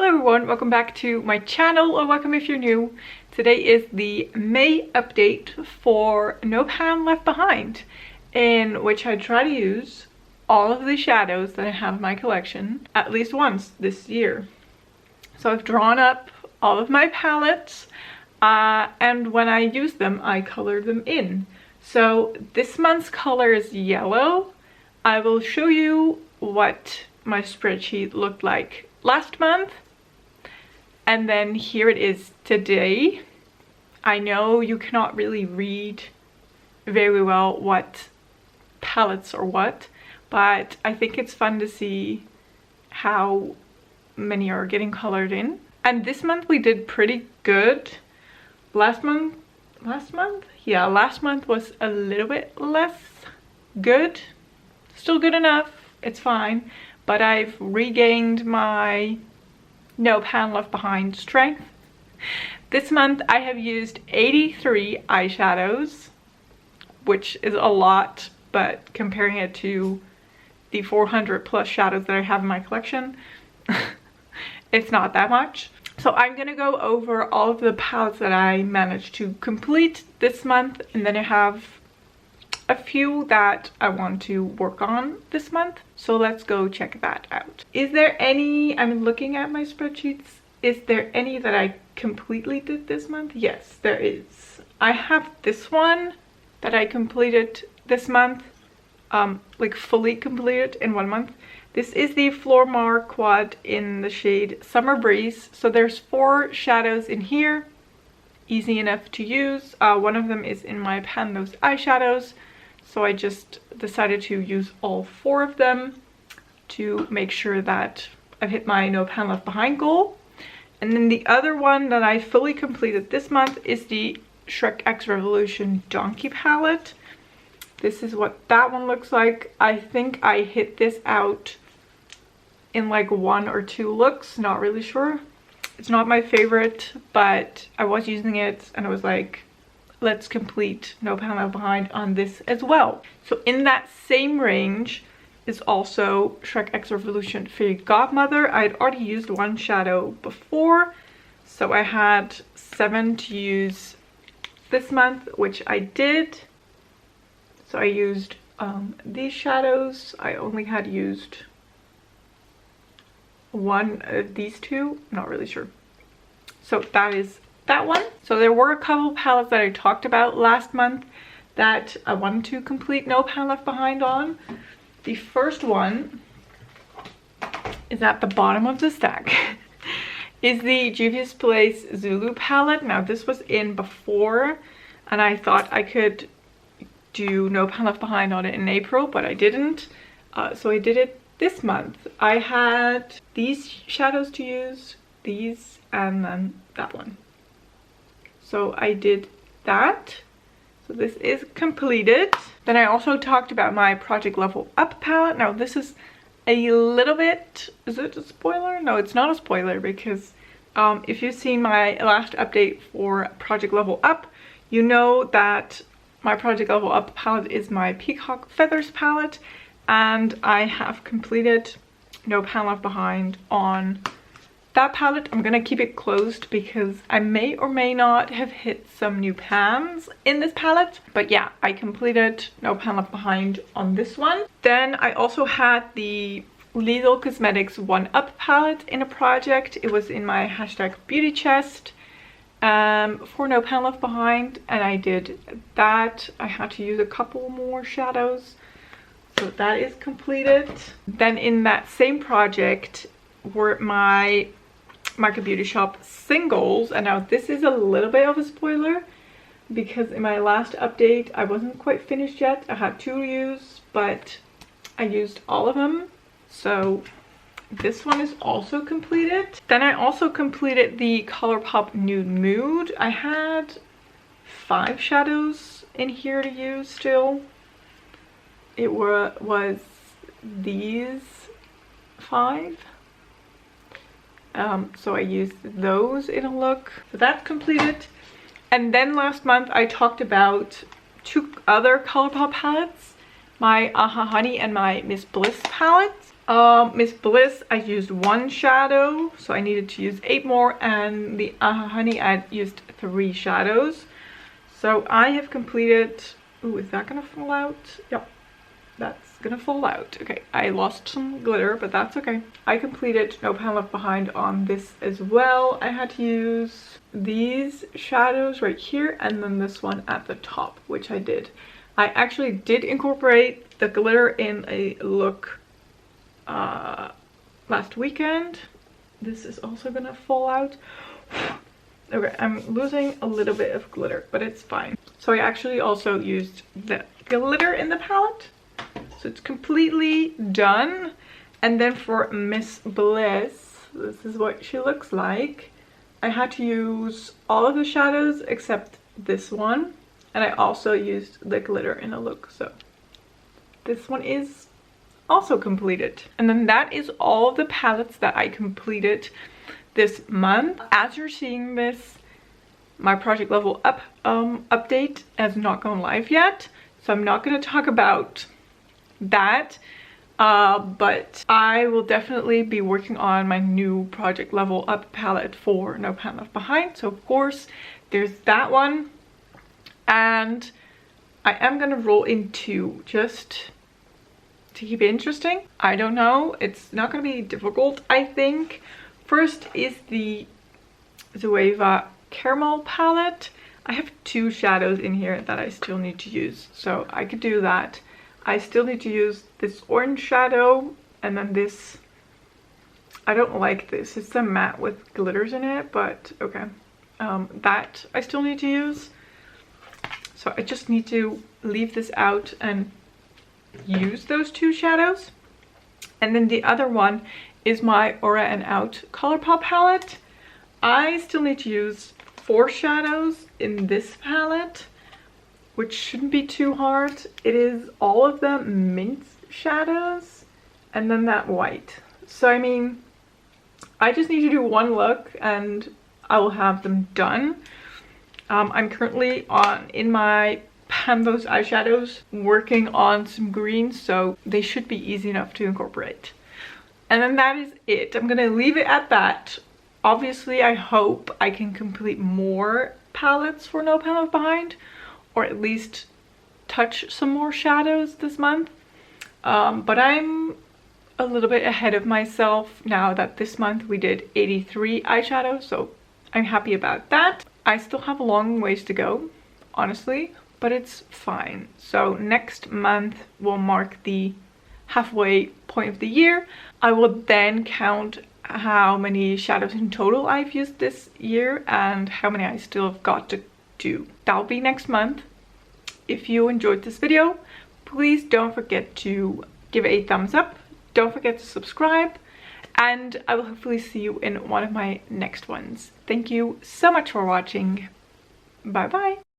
Hello everyone, welcome back to my channel, or welcome if you're new. Today is the May update for No Pan Left Behind, in which I try to use all of the shadows that I have in my collection at least once this year. So I've drawn up all of my palettes, and when I use them, I color them in. So this month's color is yellow. I will show you what my spreadsheet looked like last month, and then here it is today. I know you cannot really read very well what palettes are what, but I think it's fun to see how many are getting colored in. And this month we did pretty good. Last month was a little bit less good. Still good enough, it's fine, but I've regained my No Pan Left Behind strength. This month I have used 83 eyeshadows, which is a lot, but comparing it to the 400 plus shadows that I have in my collection, it's not that much. So I'm gonna go over all of the palettes that I managed to complete this month, and then I have a few that I want to work on this month. So let's go check that out. Is there any, I'm looking at my spreadsheets, is there any that I completely did this month? Yes, there is. I have this one that I completed this month, like fully completed in 1 month. This is the Flormar Quad in the shade Summer Breeze. So there's 4 shadows in here, easy enough to use. One of them is in my pan, those eyeshadows. So I just decided to use all 4 of them to make sure that I've hit my No Pan Left Behind goal. And then the other one that I fully completed this month is the Shrek X Revolution Donkey palette. This is what that one looks like. I think I hit this out in like 1 or 2 looks, not really sure. It's not my favorite, but I was using it and I was like, let's complete No Pan Left Behind on this as well. So in that same range is also Shrek X Revolution Fairy Godmother. I had already used 1 shadow before, so I had 7 to use this month, which I did. So I used these shadows. I only had used 1 of these 2, I'm not really sure. So that is that one. So there were a couple palettes that I talked about last month that I wanted to complete No Pan Left Behind on. The first one is at the bottom of the stack. Is the Juvia's Place Zulu palette. Now this was in before, and I thought I could do No Pan Left Behind on it in April, but I didn't. So I did it this month. I had these shadows to use, these, and then that one. So I did that. So this is completed. Then I also talked about my Project Level Up palette. Now this is a little bit, is it a spoiler? No, it's not a spoiler, because if you've seen my last update for Project Level Up, you know that my Project Level Up palette is my Peacock Feathers palette, and I have completed No Pan Left Behind on that palette. I'm gonna keep it closed because I may or may not have hit some new pans in this palette. But yeah, I completed No Pan Left Behind on this one. Then I also had the Lidl Cosmetics 1-Up palette in a project. It was in my hashtag beauty chest for No Pan Left Behind, and I did that. I had to use a couple more shadows. So that is completed. Then in that same project were my Market Beauty Shop singles, and now this is a little bit of a spoiler because in my last update I wasn't quite finished yet. I had 2 to use, but I used all of them. So this one is also completed. Then I also completed the ColourPop Nude Mood. I had 5 shadows in here to use still. It was these 5. So I used those in a look. So that's completed. And then last month I talked about 2 other ColourPop palettes, my Aha Honey and my Miss Bliss palettes. Miss Bliss, I used 1 shadow, so I needed to use 8 more, and the Honey, I used 3 shadows. So I have completed... Ooh, is that gonna fall out? Yep, that's gonna fall out. Okay, I lost some glitter, but that's okay. I completed No Pan Left Behind on this as well. I had to use these shadows right here, and then this one at the top, which I did. I actually did incorporate the glitter in a look last weekend. This is also gonna fall out. Okay, I'm losing a little bit of glitter, but it's fine. So I actually also used the glitter in the palette, so it's completely done. And then for Miss Bliss, this is what she looks like. I had to use all of the shadows except this one, and I also used the glitter in a look, so this one is also completed. And then that is all of the palettes that I completed this month. As you're seeing this, my Project Level Up update has not gone live yet, so I'm not going to talk about that, but I will definitely be working on my new Project Level Up palette for No Pan Left Behind. So of course there's that one, and I am going to roll into, just to keep it interesting. I don't know, it's not going to be difficult, I think. First is the Zoeva Caramel palette. I have 2 shadows in here that I still need to use, so I could do that. I still need to use this orange shadow, and then this, I don't like this, it's a matte with glitters in it, but okay. That I still need to use, so I just need to leave this out and use those 2 shadows. And then the other one is my Aura and Out Colourpop palette. I still need to use 4 shadows in this palette, which shouldn't be too hard. It is all of the mint shadows and then that white. So I mean, I just need to do 1 look and I will have them done. I'm currently in my Those eyeshadows working on some greens, so they should be easy enough to incorporate. And then that is it. I'm gonna leave it at that. Obviously, I hope I can complete more palettes for No Pan Left Behind, or at least touch some more shadows this month. But I'm a little bit ahead of myself now that this month we did 83 eyeshadows, so I'm happy about that. I still have a long ways to go, honestly, but it's fine. So next month will mark the halfway point of the year. I will then count how many shadows in total I've used this year and how many I still have got to do. That'll be next month. If you enjoyed this video, please don't forget to give it a thumbs up. Don't forget to subscribe, and I will hopefully see you in one of my next ones. Thank you so much for watching. Bye bye.